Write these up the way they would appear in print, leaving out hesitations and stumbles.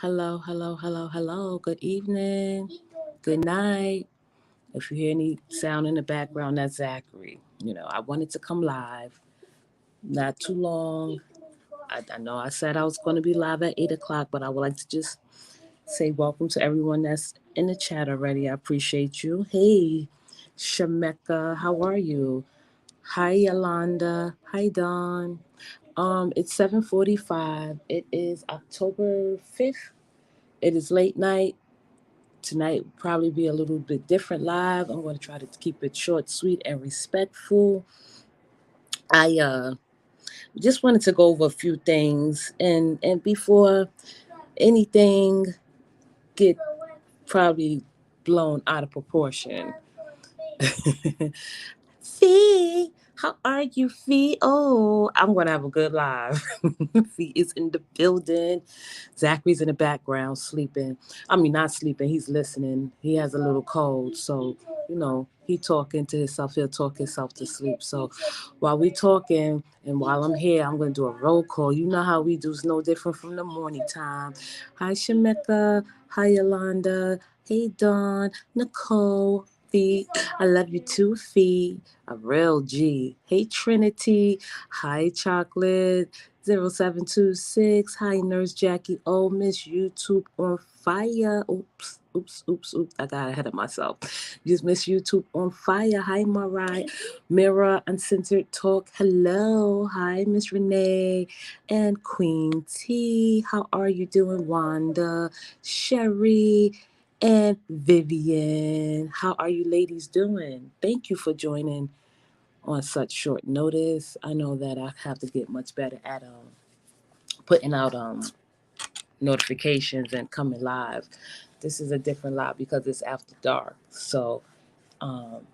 Hello, hello, hello, hello. Good evening. Good night. If you hear any sound in the background, that's Zachary. I wanted to come live. Not too long. I know I said I was going to be live at 8 o'clock, but I would like to just say welcome to everyone that's in the chat already. I appreciate you. Hey, Shameka, how are you? Hi, Yolanda. Hi, Dawn. It's 7:45. It is October 5th. It is late night. Tonight will probably be a little bit different live. I'm going to try to keep it short, sweet, and respectful. I just wanted to go over a few things, and before anything get probably blown out of proportion. Fee, how are you, Fee? Oh, I'm gonna have a good live. Fee is in the building. Zachary's in the background sleeping. I mean, not sleeping. He's listening. He has a little cold, so he talking to himself. He'll talk himself to sleep. So while we talking and while I'm here, I'm gonna do a roll call. You know how we do. It's no different from the morning time. Hi, Shameka. Hi, Yolanda. Hey, Dawn. Nicole. Fee. I love you too, Fee. A real G. Hey, Trinity. Hi, Chocolate. 0726. Hi, Nurse Jackie. Oh, Miss YouTube on fire. Oops, oops, oops, oops. I got ahead of myself. Just Miss YouTube on fire. Hi, Mariah. Mirror Uncensored Talk. Hello. Hi, Miss Renee. And Queen T. How are you doing, Wanda? Sherry and Vivian. How are you ladies doing? Thank you for joining on such short notice. I know that I have to get much better at putting out notifications and coming live. This is a different live because it's after dark. So, um,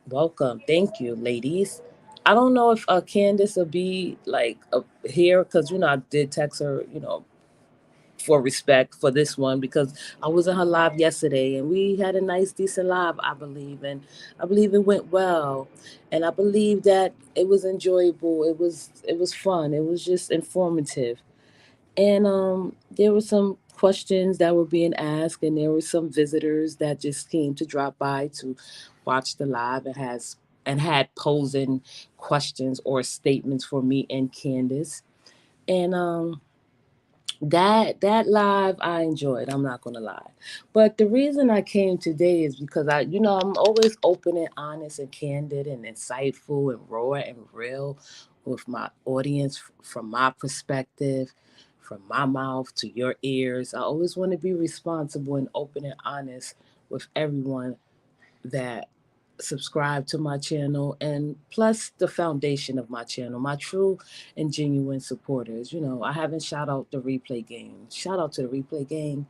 welcome. Thank you, ladies. I don't know if Candace will be like here because I did text her, for respect for this one because I was in her live yesterday and we had a nice decent live, I believe, and I believe it went well, and I believe that it was enjoyable. It was fun. It was just informative, and there were some questions that were being asked, and there were some visitors that just came to drop by to watch the live and had posing questions or statements for me and Candace, and that live I enjoyed. I'm not gonna lie, but the reason I came today is because I'm always open and honest and candid and insightful and raw and real with my audience from my perspective, from my mouth to your ears. I always want to be responsible and open and honest with everyone that subscribe to my channel, and plus the foundation of my channel, my true and genuine supporters. I haven't shout out the replay gang. Shout out to the replay gang.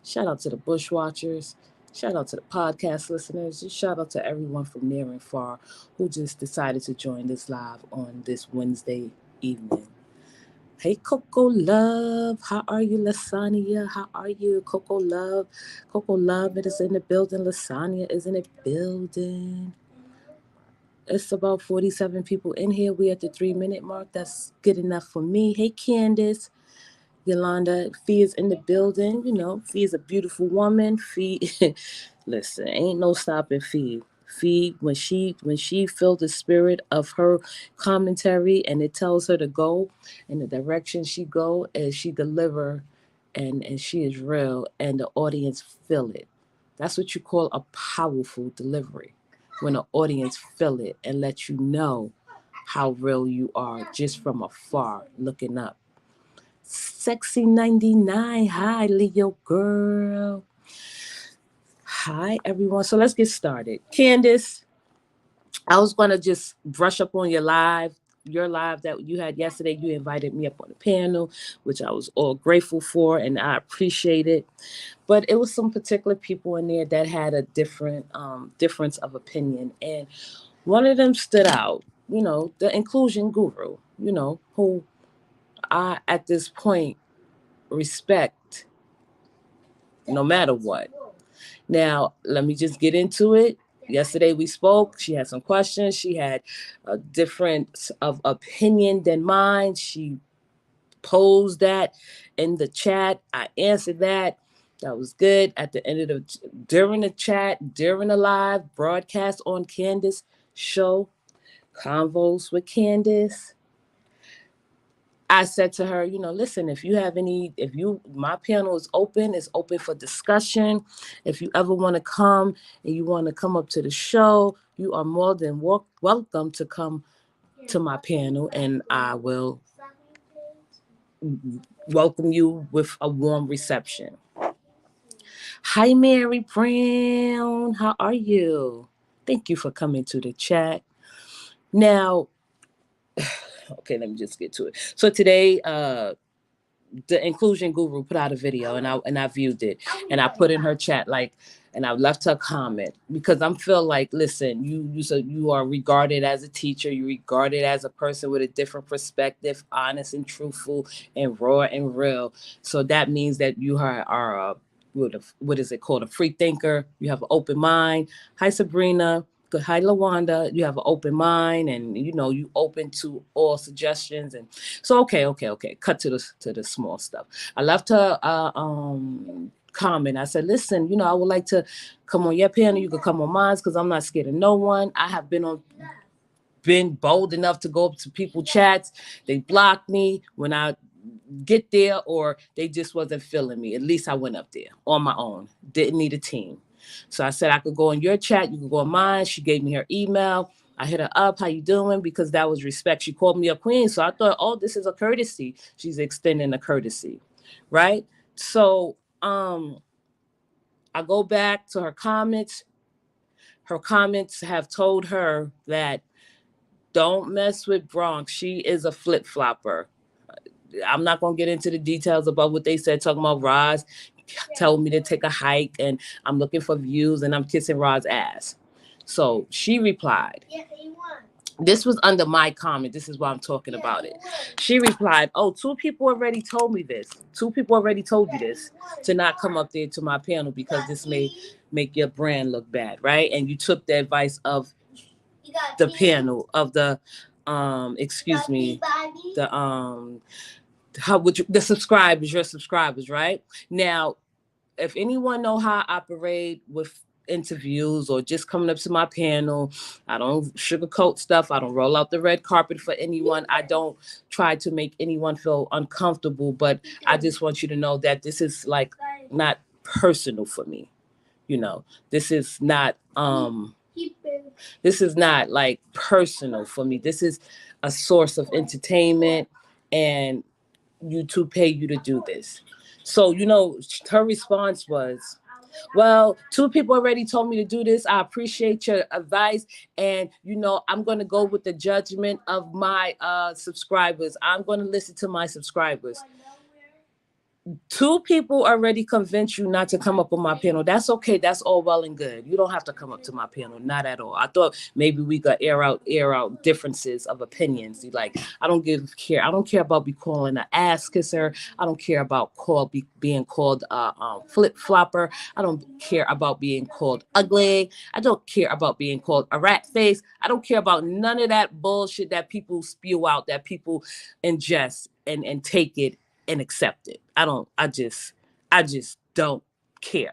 Shout out to the bushwatchers. Shout out to the podcast listeners. Just shout out to everyone from near and far who just decided to join this live on this Wednesday evening. Hey, Coco Love. How are you, Lasagna? How are you, Coco Love? Coco Love, it is in the building. Lasagna is in the building. It's about 47 people in here. We at the 3 minute mark. That's good enough for me. Hey, Candace. Yolanda. Fee is in the building. Fee is a beautiful woman. Fee, listen, ain't no stopping Fee. Fee, when she feels the spirit of her commentary and it tells her to go in the direction she go, and she deliver, and she is real, and the audience feel it. That's what you call a powerful delivery. When the audience feel it and let you know how real you are just from afar looking up. Sexy 99. Hi, Leo girl. Hi, everyone. So let's get started. Candace, I was going to just brush up on your live that you had yesterday. You invited me up on the panel, which I was all grateful for, and I appreciate it. But it was some particular people in there that had a difference of opinion. And one of them stood out, the inclusion guru, who I, at this point, respect no matter what. Now, let me just get into it. Yesterday we spoke. She had some questions. She had a difference of opinion than mine. She posed that in the chat. I answered that. That was good. At the end of during the chat, during the live broadcast on Candace show, Convos with Candace, I said to her, listen, if you have my panel is open, it's open for discussion. If you ever want to come and you want to come up to the show, you are more than welcome to come to my panel, and I will welcome you with a warm reception. Hi, Mary Brown. How are you? Thank you for coming to the chat. Now, okay, let me just get to it. So today, the inclusion guru put out a video, and I viewed it, and I put in her chat, and I left her a comment, because I'm feel like, listen, you are regarded as a teacher, you regarded as a person with a different perspective, honest and truthful and raw and real. So that means that you are what is it called, a free thinker. You have an open mind. Hi, Sabrina. Good. Hi, Lawanda. You have an open mind, and you open to all suggestions. And so, okay. Cut to the small stuff. I left her comment. I said, listen, I would like to come on your panel. You could come on mine, because I'm not scared of no one. I have been bold enough to go up to people chats. They blocked me when I get there, or they just wasn't feeling me. At least I went up there on my own. Didn't need a team. So I said I could go in your chat, you could go on mine. She gave me her email. I hit her up, how you doing? Because that was respect. She called me a queen. So I thought, oh, this is a courtesy. She's extending a courtesy, right? So I go back to her comments. Her comments have told her that don't mess with Bronx. She is a flip-flopper. I'm not going to get into the details about what they said, talking about Roz told me to take a hike, and I'm looking for views, and I'm kissing Roz's ass. So she replied. This was under my comment. This is why I'm talking about it. She replied, oh, 2 people already told me this. 2 people already told you this, to not come up there to my panel, because this may make your brand look bad, right? And you took the advice of the panel, of the the subscribers, your subscribers, right? Now, if anyone know how I operate with interviews or just coming up to my panel, I don't sugarcoat stuff. I don't roll out the red carpet for anyone. I don't try to make anyone feel uncomfortable, but I just want you to know that this is not personal for me. This is not personal for me. This is a source of entertainment, and YouTube pay you to do this. So, her response was, well, 2 people already told me to do this. I appreciate your advice. And, I'm going to go with the judgment of my subscribers. I'm going to listen to my subscribers. 2 people already convinced you not to come up on my panel. That's okay. That's all well and good. You don't have to come up to my panel. Not at all. I thought maybe we could air out differences of opinions. I don't care. I don't care about be calling an ass kisser. I don't care about being called flip flopper. I don't care about being called ugly. I don't care about being called a rat face. I don't care about none of that bullshit that people spew out, that people ingest and take it and accept it. I just don't care.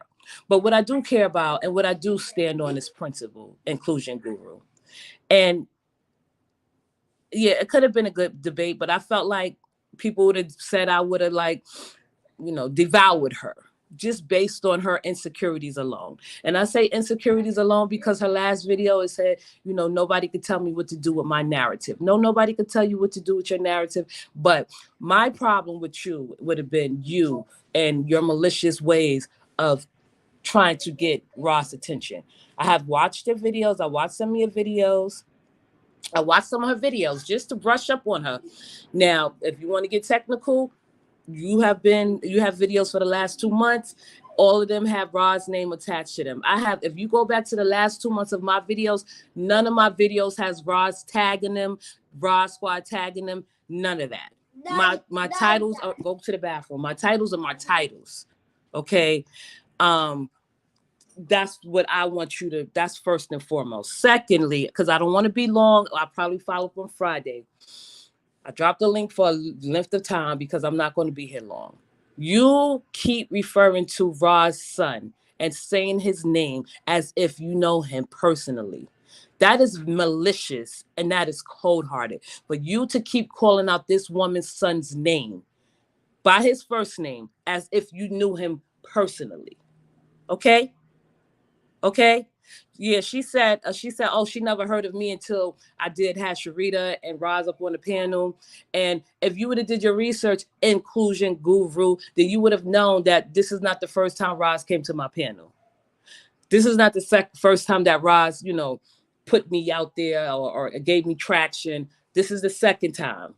But what I do care about, and what I do stand on, is principle, inclusion guru. And yeah, it could have been a good debate, but I felt like people would have said I would have devoured her, just based on her insecurities alone. And I say insecurities alone because her last video, it said, nobody could tell me what to do with my narrative. No, nobody could tell you what to do with your narrative. But my problem with you would have been you and your malicious ways of trying to get Ross attention. I have watched her videos. I watched some of your videos. I watched some of her videos just to brush up on her. Now, if you want to get technical, you have videos for the last 2 months. All of them have Roz's name attached to them. If you go back to the last 2 months of my videos, none of my videos has Roz tagging them, Roz Squad tagging them, none of that. My titles are, go to the bathroom. My titles are my titles. Okay. That's what I want you to, that's first and foremost. Secondly, because I don't want to be long, I'll probably follow up on Friday. I dropped the link for a length of time because I'm not going to be here long. You keep referring to Ra's son and saying his name as if you know him personally. That is malicious and that is cold hearted. For you to keep calling out this woman's son's name by his first name as if you knew him personally. Okay? Okay. Yeah, she said, oh, she never heard of me until I did have Sharita and Roz up on the panel. And if you would have did your research, inclusion guru, then you would have known that this is not the first time Roz came to my panel. This is not the first time that Roz, put me out there or gave me traction. This is the second time.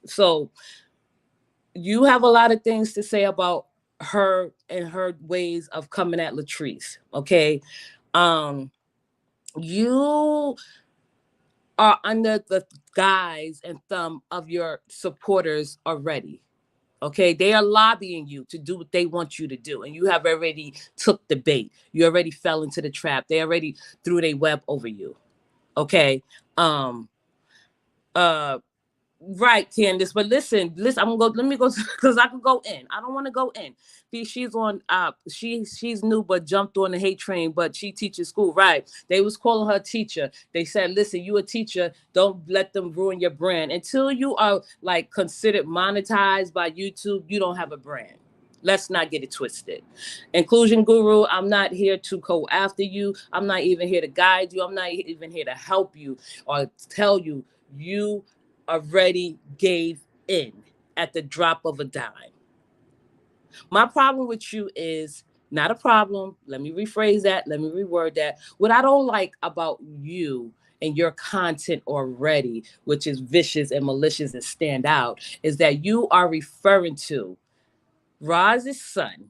So you have a lot of things to say about her and her ways of coming at Latrice. Okay. You are under the guise and thumb of your supporters already. Okay, they are lobbying you to do what they want you to do, and you have already took the bait. You already fell into the trap. They already threw their web over you. Okay. Um. Uh. Right, Candace. But listen. I'm gonna go. Let me go because I can go in. I don't want to go in. She's on. She's new, but jumped on the hate train. But she teaches school. Right. They was calling her teacher. They said, "Listen, you a teacher. Don't let them ruin your brand. Until you are like considered monetized by YouTube, you don't have a brand." Let's not get it twisted. Inclusion guru, I'm not here to go after you. I'm not even here to guide you. I'm not even here to help you or tell you. You already gave in at the drop of a dime. My problem with you is not a problem. Let me rephrase that. Let me reword that. What I don't like about you and your content already, which is vicious and malicious and stand out, is that you are referring to Roz's son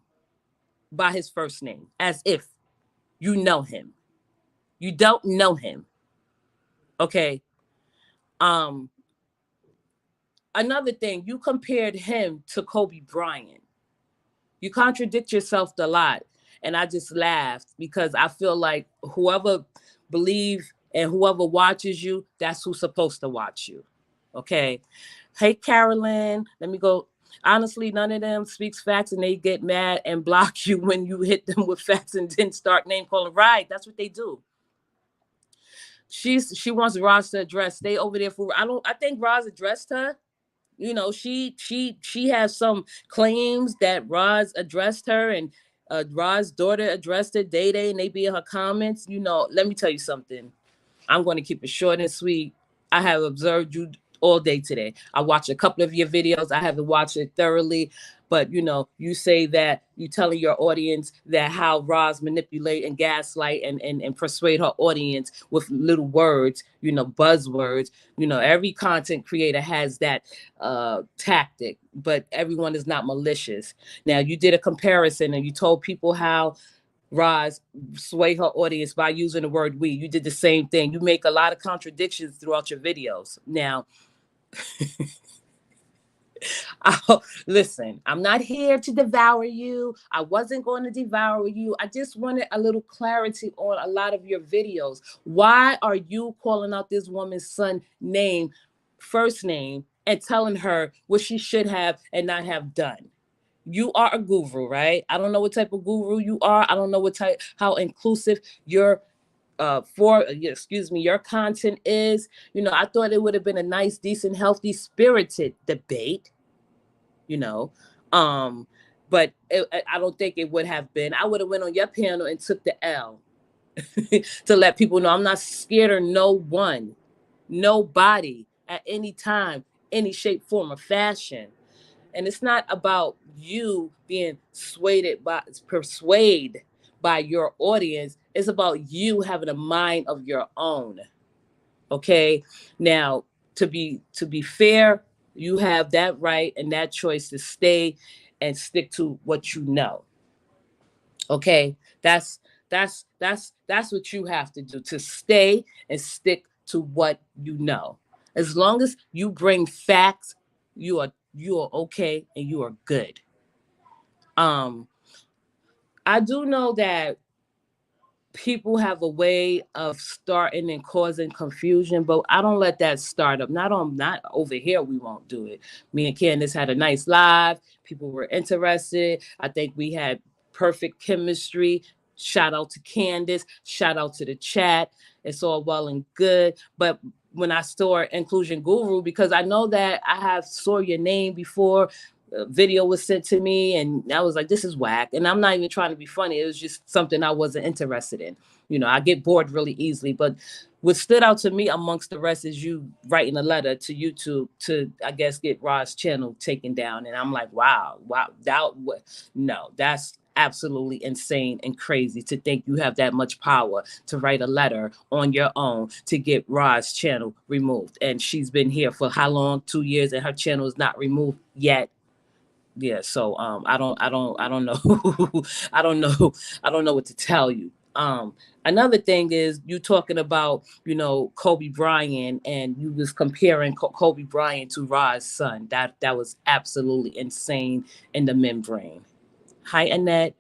by his first name as if you know him. You don't know him. Okay. Um, Another thing, you compared him to Kobe Bryant. You contradict yourself a lot. And I just laughed because I feel like whoever believes and whoever watches you, that's who's supposed to watch you. Okay. Hey, Carolyn, let me go. Honestly, none of them speaks facts and they get mad and block you when you hit them with facts and then start name calling. Right. That's what they do. She wants Roz to address. Stay over there for I think Roz addressed her. She has some claims that Roz addressed her and Roz's daughter addressed her Day Day and they be in her comments. Let me tell you something. I'm going to keep it short and sweet. I have observed you all day today. I watched a couple of your videos. I haven't watched it thoroughly, but you say that you telling your audience that how Roz manipulate and gaslight and persuade her audience with little words, buzzwords. Every content creator has that tactic, but everyone is not malicious. Now you did a comparison and you told people how Roz sway her audience by using the word we. You did the same thing. You make a lot of contradictions throughout your videos. Now, listen, I'm not here to devour you. I wasn't going to devour you. I just wanted a little clarity on a lot of your videos. Why are you calling out this woman's son name, first name, and telling her what she should have and not have done? You are a guru, right? I don't know what type of guru you are. I don't know how inclusive your your content is. I thought it would have been a nice, decent, healthy, spirited debate. You know, um, but I don't think it would have been. I would have went on your panel and took the L to let people know I'm not scared of no one, nobody at any time, any shape, form, or fashion. And it's not about you being persuaded by your audience. It's about you having a mind of your own. Okay. Now, to be fair, you have that right and that choice to stay and stick to what you know. Okay. That's what you have to do, to stay and stick to what you know. As long as you bring facts, you are okay and you are good. um I do know that people have a way of starting and causing confusion, but I don't let that start up. Not over here. We won't do it. Me and Candace had a nice live. People were interested. I think we had perfect chemistry. Shout out to Candace. Shout out to the chat. It's all well and good, but when I saw Inclusion Guru, because I know that I have saw your name before, a video was sent to me and I was like, this is whack. And I'm not even trying to be funny. It was just something I wasn't interested in. I get bored really easily. But what stood out to me amongst the rest is you writing a letter to YouTube to, I guess, get Rod's channel taken down. And I'm like, wow, no, that's absolutely insane and crazy to think you have that much power to write a letter on your own to get Rod's channel removed. And she's been here for how long? 2 years, and her channel is not removed yet. Yeah, so I don't know. I don't know what to tell you. Another thing is you talking about Kobe Bryant, and you was comparing Kobe Bryant to Rod's son. That was absolutely insane in the membrane. Hi, Annette.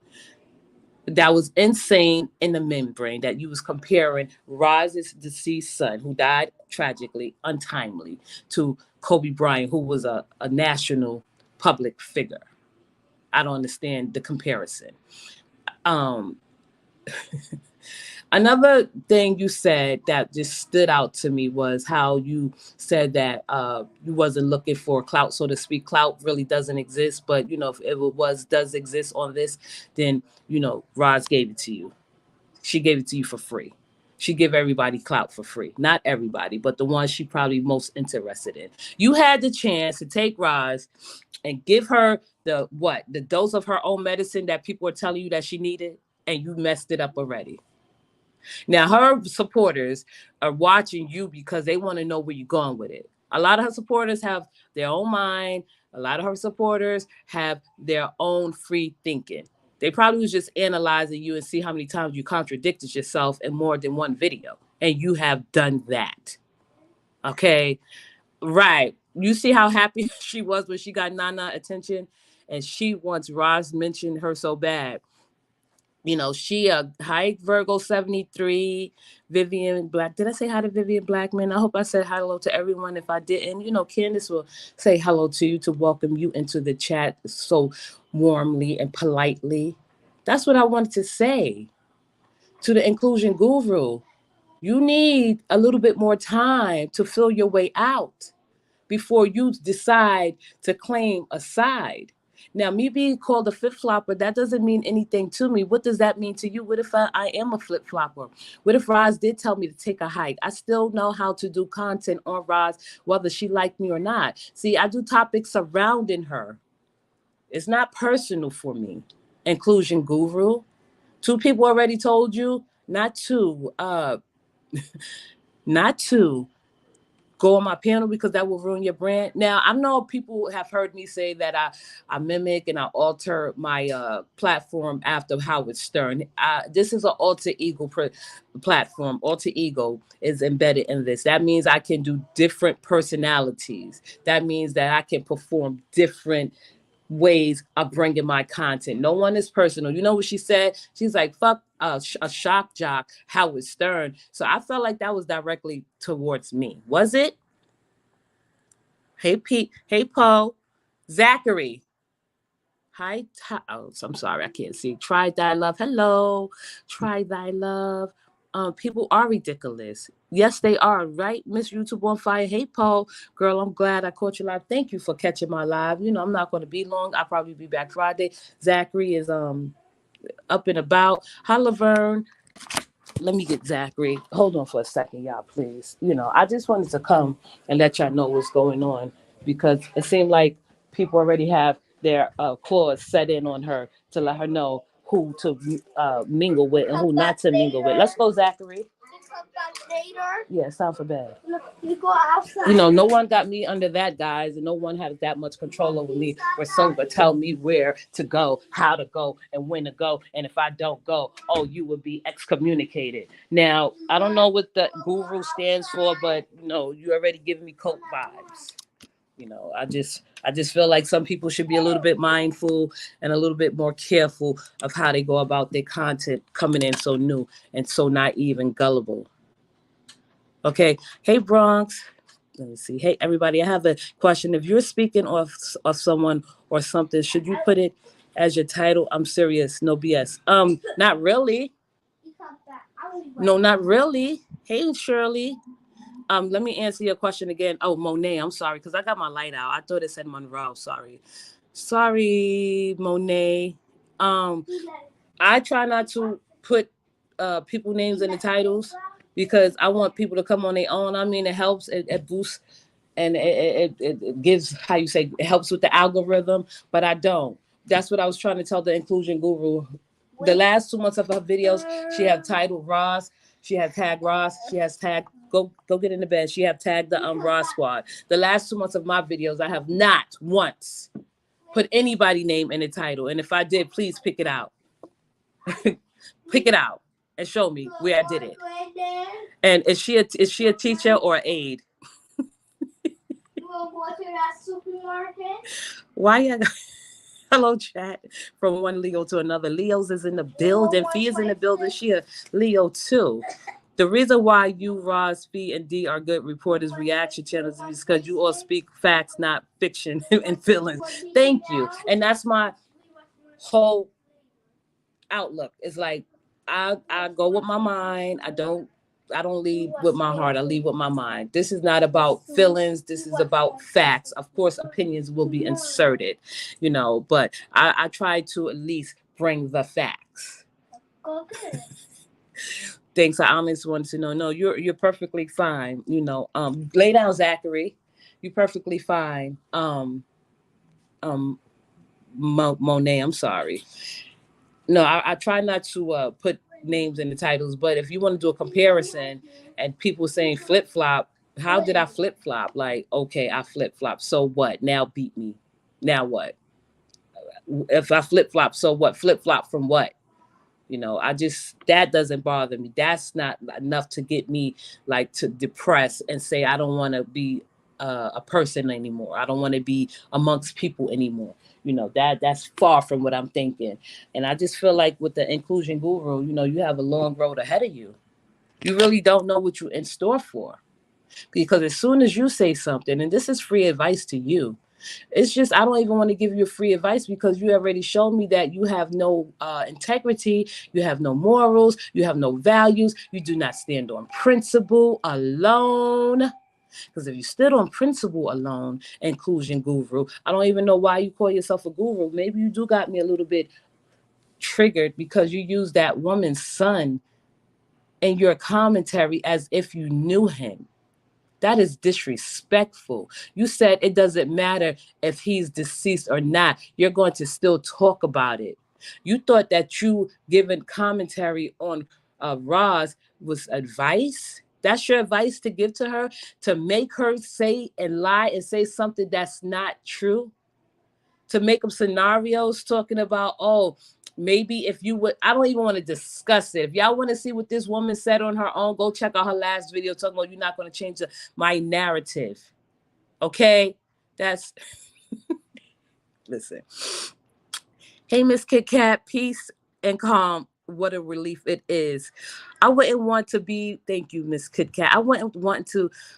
That was insane in the membrane that you was comparing Rod's deceased son, who died tragically, untimely, to Kobe Bryant, who was a national public figure. I don't understand the comparison. Um, Another thing you said that just stood out to me was how you said that you wasn't looking for clout, so to speak. Clout really doesn't exist, but if it does exist on this, then Roz gave it to you. She gave it to you for free. She give everybody clout for free. Not everybody, but the ones she probably most interested in. You had the chance to take Roz and give her the dose of her own medicine that people were telling you that she needed, and you messed it up already. Now her supporters are watching you because they want to know where you're going with it. A lot of her supporters have their own mind. A lot of her supporters have their own free thinking. They probably was just analyzing you and see how many times you contradicted yourself in more than one video. And you have done that. Okay. Right. You see how happy she was when she got Nana attention, and she wants Roz mentioned her so bad. She hi Virgo 73, Vivian Black. Did I say hi to Vivian Blackman? I hope I said hello to everyone. If I didn't, Candace will say hello to you to welcome you into the chat so warmly and politely. That's what I wanted to say to the inclusion guru. You need a little bit more time to feel your way out before you decide to claim a side. Now, me being called a flip flopper, that doesn't mean anything to me. What does that mean to you? What if I am a flip flopper? What if Roz did tell me to take a hike? I still know how to do content on Roz, whether she liked me or not. See, I do topics surrounding her. It's not personal for me. Inclusion guru. 2 people already told you, not to go on my panel because that will ruin your brand. Now, I know people have heard me say that I mimic and I alter my platform after Howard Stern. This is an alter ego platform. Alter ego is embedded in this. That means I can do different personalities. That means that I can perform different ways of bringing my content. No one is personal. You know what she said? She's like, fuck a shock jock, Howard Stern. So I felt like that was directly towards me. Was it? Hey, Pete. Hey, Poe. Zachary. Hi. Oh, I'm sorry. I can't see. Try thy love. Hello. Try thy love. People are ridiculous. Yes, they are, right? Miss YouTube on fire. Hey, Paul. Girl, I'm glad I caught you live. Thank you for catching my live. I'm not going to be long. I'll probably be back Friday. Zachary is up and about. Hi, Laverne. Let me get Zachary. Hold on for a second, y'all, please. I just wanted to come and let y'all know what's going on because it seemed like people already have their claws set in on her to let her know who to mingle with and who not to mingle with. Let's go, Zachary. Yeah, it's time for bed. You go outside. No one got me under that, guys, and no one has that much control over me or so but tell me where to go, how to go, and when to go. And if I don't go, oh, you will be excommunicated. Now, I don't know what the guru stands for, but you already giving me cult vibes. I just feel like some people should be a little bit mindful and a little bit more careful of how they go about their content coming in so new and so naive and gullible. Okay. Hey, Bronx. Let me see. Hey, everybody. I have a question. If you're speaking of someone or something, should you put it as your title? I'm serious. No BS. Not really. No, not really. Hey, Shirley. Let me answer your question again. Oh, Monet, I'm sorry, because I got my light out. I thought it said Monroe. Sorry, Monet. Um, I try not to put people names in the titles because I want people to come on their own. I mean, it helps. It boosts and it gives, how you say, it helps with the algorithm. But I don't. That's what I was trying to tell the inclusion guru. The last 2 months of her videos, she have titled Ross. She has tagged Ross. She has tagged go get in the bed. She have tagged the Ross Squad. The last 2 months of my videos, I have not once put anybody name in the title. And if I did, please pick it out. Pick it out and show me where I did it. And is she a teacher or an aide? Why you hello chat from one Leo to another. Leo's is in the building. Fee is in the building. She a Leo too. The reason why you, Roz, Fee, and D are good reporters, reaction channels is because you all speak facts, not fiction and feelings. Thank you. And that's my whole outlook. It's like I go with my mind. I don't lead with my heart. I lead with my mind. This is not about feelings. This is about facts. Of course, opinions will be inserted, but I try to at least bring the facts. Things I honestly wanted to know. No, you're perfectly fine. Lay down, Zachary. You're perfectly fine. Monet, I'm sorry. No, I try not to put names in the titles, but if you want to do a comparison and people saying flip flop, how did I flip flop? Like, okay, I flip flop. So what? Now beat me. Now what? If I flip flop, so what? Flip flop from what? That doesn't bother me. That's not enough to get me like to depress and say I don't want to be a person anymore. I don't want to be amongst people anymore. That's far from what I'm thinking. And I just feel like with the inclusion guru, you have a long road ahead of you. You really don't know what you're in store for. Because as soon as you say something, and this is free advice to you, it's just I don't even want to give you free advice because you already showed me that you have no integrity, you have no morals, you have no values, you do not stand on principle alone. Because if you stood on principle alone, inclusion guru, I don't even know why you call yourself a guru. Maybe you do got me a little bit triggered because you use that woman's son in your commentary as if you knew him. That is disrespectful. You said it doesn't matter if he's deceased or not. You're going to still talk about it. You thought that you giving commentary on Roz was advice? That's your advice to give to her? To make her say and lie and say something that's not true? To make up scenarios talking about, oh, maybe if you would, I don't even want to discuss it. If y'all want to see what this woman said on her own, go check out her last video talking about you're not going to change my narrative. Okay? That's, listen. Hey, Miss Kit Kat, peace and calm. What a relief it is. I wouldn't want to be, thank you, Miss Kit Kat. I wouldn't want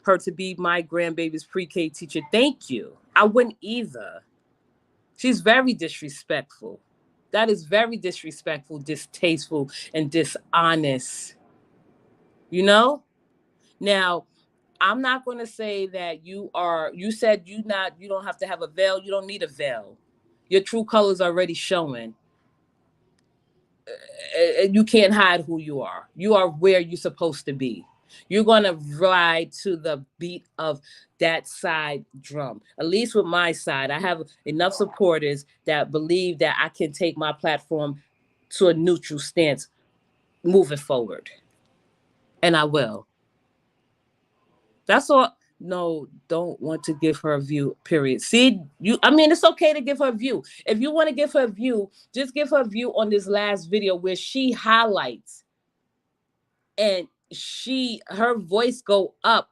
her to be my grandbaby's pre-K teacher. Thank you. I wouldn't either. She's very disrespectful. That is very disrespectful, distasteful, and dishonest. Now, I'm not going to say that you said you don't have to have a veil. You don't need a veil. Your true colors are already showing. You can't hide who you are. You are where you're supposed to be. You're going to ride to the beat of that side drum. At least with my side, I have enough supporters that believe that I can take my platform to a neutral stance moving forward. And I will. That's all. No, don't want to give her a view, period. See, it's okay to give her a view. If you want to give her a view, just give her a view on this last video where she highlights and her voice go up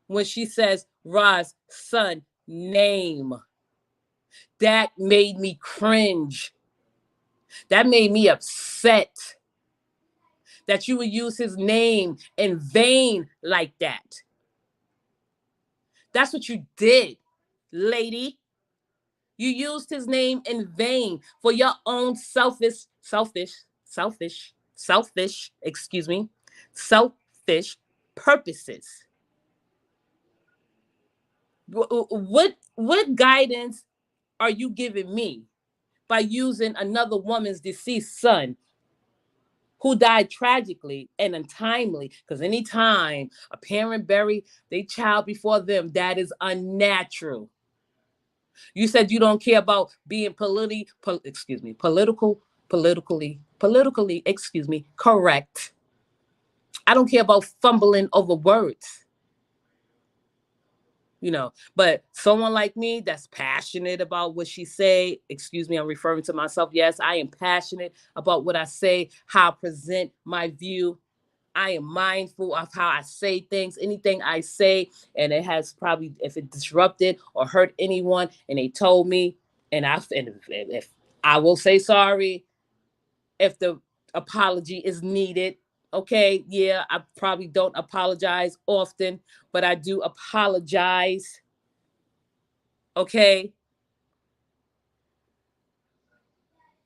when she says Roz's son name. That made me cringe. That made me upset that you would use his name in vain like that. That's what you did, lady. You used his name in vain for your own excuse me, selfish purposes. What guidance are you giving me by using another woman's deceased son who died tragically and untimely? Because anytime a parent bury their child before them, that is unnatural. You said you don't care about being politically, excuse me, correct. I don't care about fumbling over words, but someone like me that's passionate about what she say, excuse me, I'm referring to myself. Yes, I am passionate about what I say, how I present my view. I am mindful of how I say things. Anything I say, and it has probably, if it disrupted or hurt anyone, and they told me, and if I will say sorry if the apology is needed. Okay, yeah, I probably don't apologize often, but I do apologize. Okay,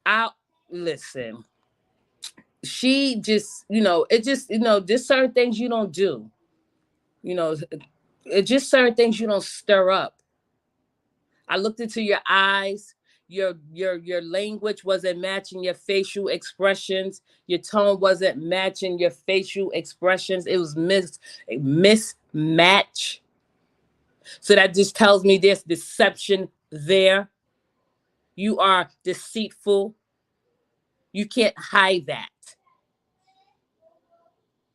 I listen. She just, it just, just certain things you don't do. You know, it just certain things you don't stir up. I looked into your eyes. Your language wasn't matching your facial expressions. Your tone wasn't matching your facial expressions. It was mismatch. So that just tells me there's deception there. You are deceitful. You can't hide that.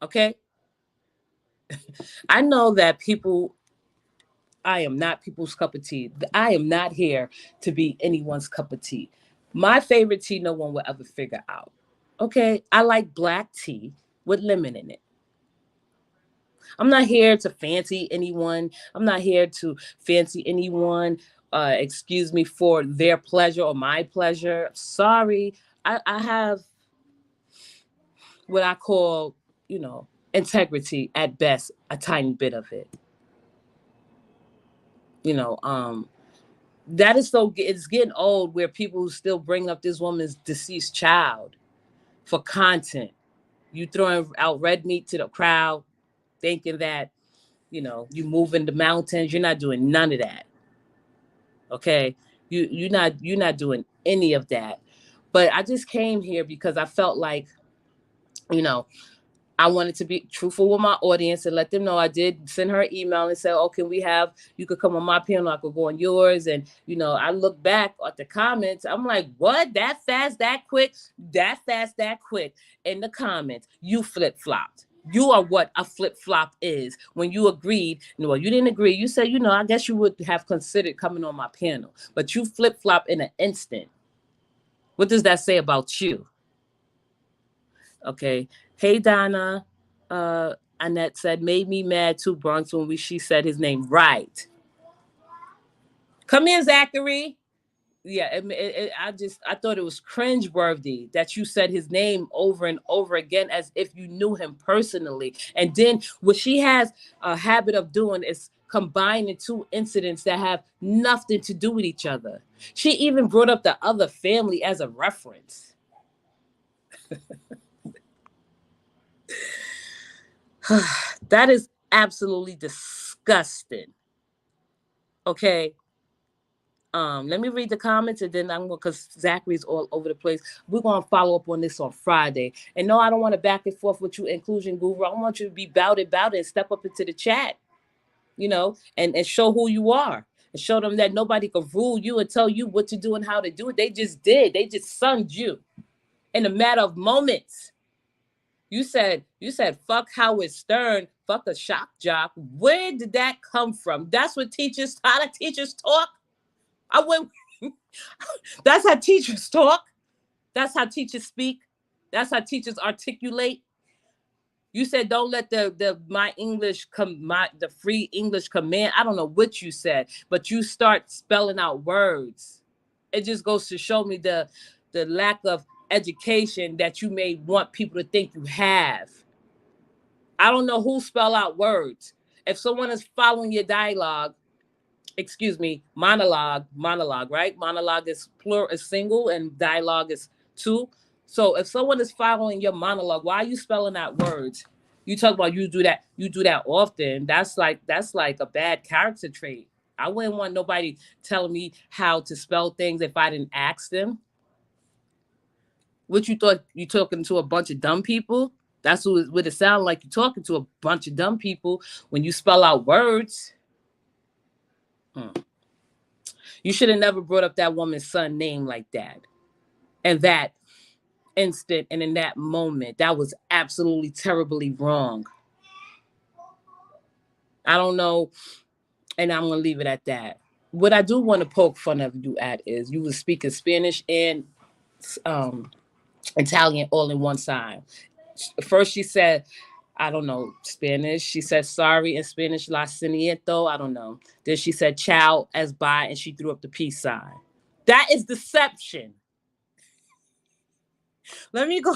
Okay? I know that people, I am not people's cup of tea. I am not here to be anyone's cup of tea. My favorite tea, no one will ever figure out. Okay? I like black tea with lemon in it. I'm not here to fancy anyone. I'm not here to fancy anyone. Excuse me, for their pleasure or my pleasure. Sorry. I have what I call, integrity at best, a tiny bit of it. You know, that is so, it's getting old where people still bring up this woman's deceased child for content. You throwing out red meat to the crowd, thinking that, you moving the mountains. You're not doing none of that. Okay. You're not doing any of that. But I just came here because I felt like, you know, I wanted to be truthful with my audience and let them know I did send her an email and say, oh, can we have, you could come on my panel, I could go on yours. And, I look back at the comments. I'm like, what? That fast, that quick, that fast, that quick. In the comments, you flip flopped. You are what a flip flop is. When you agreed, well, you didn't agree. You said, I guess you would have considered coming on my panel, but you flip flop in an instant. What does that say about you? Okay. Hey, Donna. Annette said, made me mad too, Bronx, when she said his name right. Come in, Zachary. Yeah, I thought it was cringeworthy that you said his name over and over again as if you knew him personally. And then what she has a habit of doing is combining two incidents that have nothing to do with each other. She even brought up the other family as a reference. That is absolutely disgusting. Okay. Let me read the comments and then I'm going, because Zachary's all over the place. We're going to follow up on this on Friday. And no, I don't want to back and forth with you, inclusion guru. I want you to be about it and step up into the chat, and show who you are and show them that nobody can rule you and tell you what to do and how to do it. They just did. They just sunned you in a matter of moments. You said, fuck Howard Stern, fuck a shock jock. Where did that come from? That's what how the teachers talk. I went, that's how teachers talk. That's how teachers speak. That's how teachers articulate. You said don't let the free English command. I don't know what you said, but you start spelling out words. It just goes to show me the lack of education that you may want people to think you have. I don't know who spell out words. If someone is following your dialogue, excuse me, monologue, right? Monologue is plural, is single, and dialogue is two. So if someone is following your monologue, why are you spelling out words? You talk about you do that often. That's like a bad character trait. I wouldn't want nobody telling me how to spell things if I didn't ask them. What you thought you talking to a bunch of dumb people? That's what it sounds like. You talking to a bunch of dumb people when you spell out words. Hmm. You should have never brought up that woman's son name like that. And that instant and in that moment, that was absolutely terribly wrong. I don't know, and I'm gonna leave it at that. What I do want to poke fun of you at is you were speaking Spanish and um, Italian all in one time. First, she said, I don't know, Spanish. She said sorry in Spanish, la ceniento. I don't know. Then she said ciao as bye, and she threw up the peace sign. That is deception. Let me go,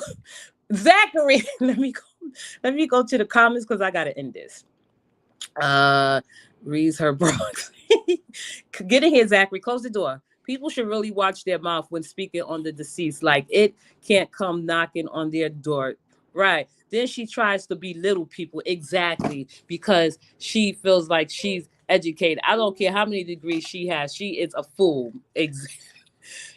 Zachary. Let me go to the comments because I gotta end this. Uh, reads her Bronx. Get in here, Zachary. Close the door. People should really watch their mouth when speaking on the deceased. Like it can't come knocking on their door. Right. Then she tries to belittle people exactly because she feels like she's educated. I don't care how many degrees she has. She is a fool.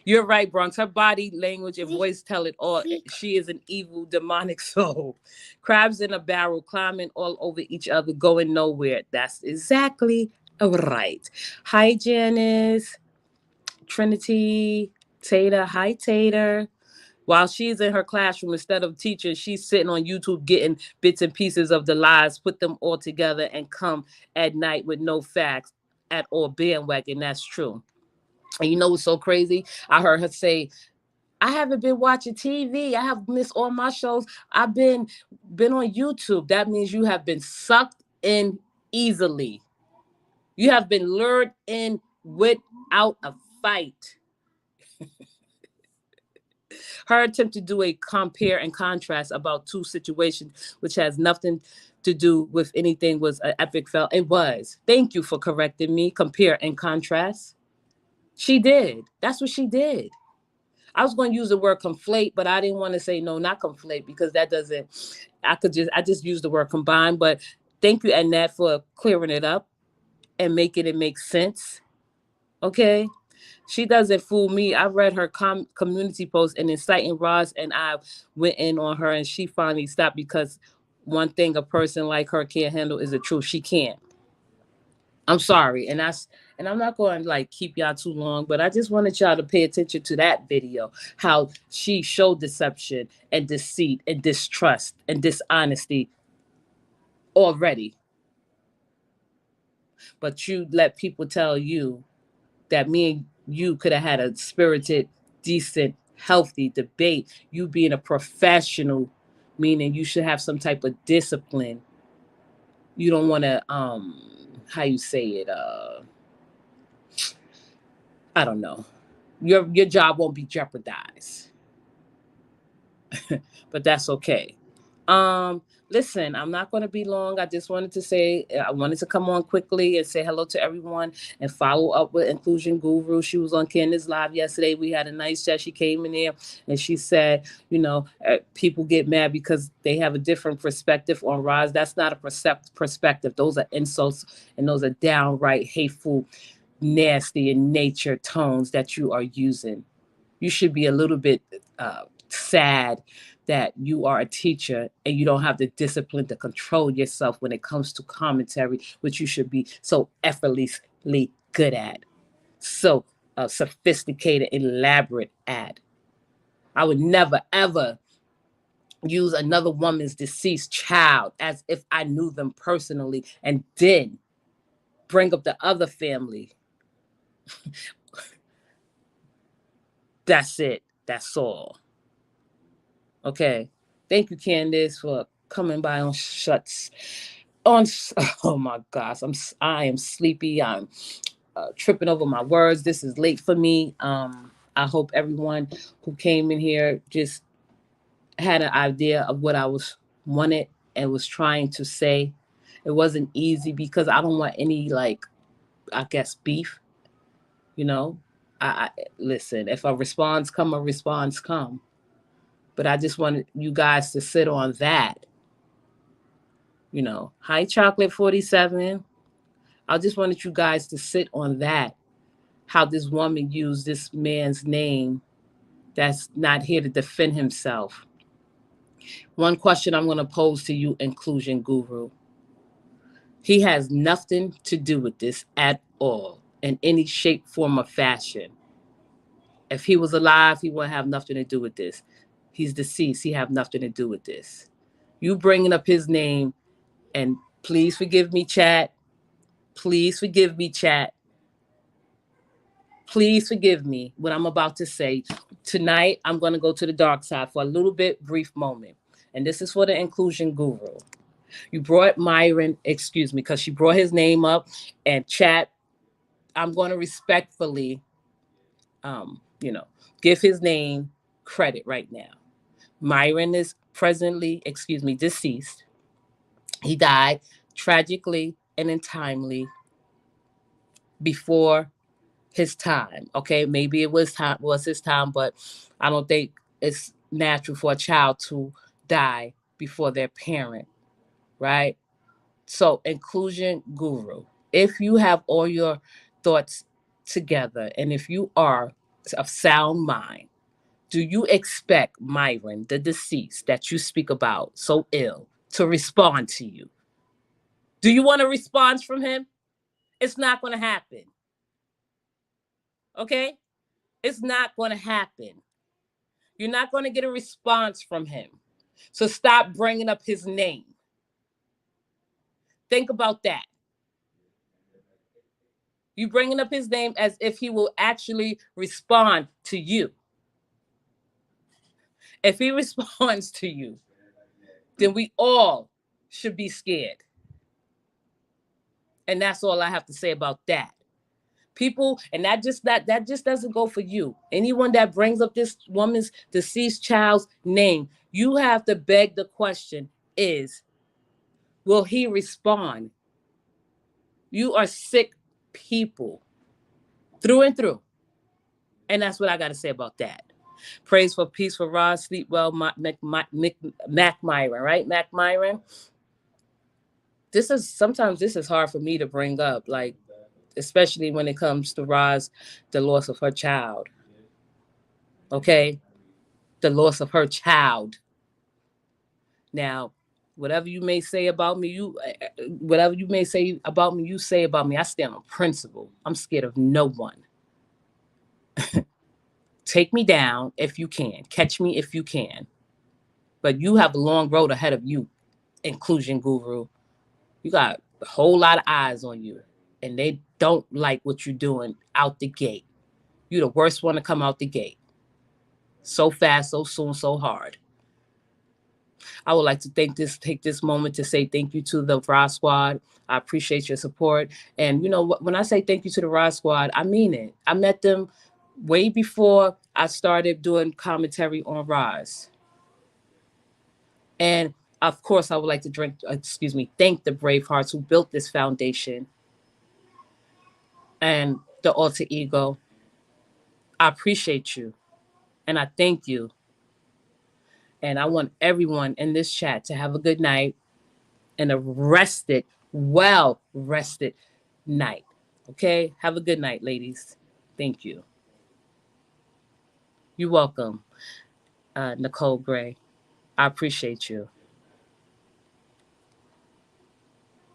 You're right, Bronx. Her body language and voice tell it all. She is an evil, demonic soul. Crabs in a barrel climbing all over each other, going nowhere. That's exactly right. Hi, Janice, Trinity, Tater. Hi, Tater. While she's in her classroom, instead of teaching, she's sitting on YouTube getting bits and pieces of the lies, put them all together, and come at night with no facts at all. Bandwagon. That's true. And you know what's so crazy? I heard her say, I haven't been watching TV. I have missed all my shows. I've been on YouTube. That means you have been sucked in easily. You have been lured in without a fight. Her attempt to do a compare and contrast about two situations, which has nothing to do with anything, was an epic fail. It was. Thank you for correcting me. Compare and contrast. She did. That's what she did. I was going to use the word conflate, but I didn't want to say no, not conflate, because that doesn't. I just use the word combine. But thank you, Annette, for clearing it up and making it make sense. Okay, she doesn't fool me. I read her community post and inciting Ross, and I went in on her, and she finally stopped because one thing a person like her can't handle is the truth. She can't. I'm sorry, and I'm not going to like keep y'all too long, but I just wanted y'all to pay attention to that video. How she showed deception and deceit and distrust and dishonesty already, but you let people tell you that me and you could have had a spirited, decent, healthy debate. You being a professional, meaning you should have some type of discipline. You don't want to how you say it, I don't know. Your job won't be jeopardized, but that's okay. Um, Listen, I'm not going to be long. I just wanted to say I wanted to come on quickly and say hello to everyone and follow up with Inclusion Guru. She was on Candace Live yesterday. We had a nice chat. She came in there and she said, people get mad because they have a different perspective on Roz. That's not a perspective. Those are insults and those are downright hateful, nasty in nature tones that you are using. You should be a little bit sad that you are a teacher and you don't have the discipline to control yourself when it comes to commentary, which you should be so effortlessly good at, so sophisticated, elaborate at. I would never, ever use another woman's deceased child as if I knew them personally and then bring up the other family. That's it. That's all. Okay. Thank you, Candace, for coming by on shuts on. Oh my gosh, I am sleepy. I'm tripping over my words. This is late for me. I hope everyone who came in here just had an idea of what I was wanted and was trying to say. It wasn't easy because I don't want any, like, I guess, beef. You know, I listen. If a response come, a response come. But I just wanted you guys to sit on that. Hi chocolate 47. I just wanted you guys to sit on that. How this woman used this man's name that's not here to defend himself. One question I'm going to pose to you, inclusion guru. He has nothing to do with this at all in any shape, form, or fashion. If he was alive, he wouldn't have nothing to do with this. He's deceased. He have nothing to do with this. You bringing up his name, and please forgive me, chat. Please forgive me, chat. Please forgive me what I'm about to say. Tonight, I'm going to go to the dark side for a little bit, brief moment. And this is for the inclusion guru. You brought Myron, excuse me, because she brought his name up. And chat, I'm going to respectfully, you know, give his name credit right now. Myron is presently, excuse me, deceased. He died tragically and untimely before his time. Okay, maybe it was his time, but I don't think it's natural for a child to die before their parent, right? So, inclusion guru, if you have all your thoughts together and if you are of sound mind, do you expect Myron, the deceased that you speak about so ill, to respond to you? Do you want a response from him? It's not going to happen. Okay? It's not going to happen. You're not going to get a response from him. So stop bringing up his name. Think about that. You bringing up his name as if he will actually respond to you. If he responds to you, then we all should be scared. And that's all I have to say about that. People, and that just doesn't go for you. Anyone that brings up this woman's deceased child's name, you have to beg the question is, will he respond? You are sick people through and through. And that's what I got to say about that. Praise for peace for Roz, sleep well, Mac Myron, right? Mac Myron. Sometimes this is hard for me to bring up, like, especially when it comes to Roz, the loss of her child. Okay? The loss of her child. Now, whatever you may say about me, whatever you may say about me, you say about me. I stand on principle. I'm scared of no one. Take me down if you can. Catch me if you can. But you have a long road ahead of you, inclusion guru. You got a whole lot of eyes on you. And they don't like what you're doing out the gate. You're the worst one to come out the gate. So fast, so soon, so hard. I would like to take this moment to say thank you to the Rod Squad. I appreciate your support. And when I say thank you to the Rod Squad, I mean it. I met them way before I started doing commentary on Roz. And of course, I would like to thank the brave hearts who built this foundation and the alter ego. I appreciate you and I thank you. And I want everyone in this chat to have a good night and a well rested night. Okay? Have a good night, ladies. Thank you. You're welcome, Nicole Gray. I appreciate you.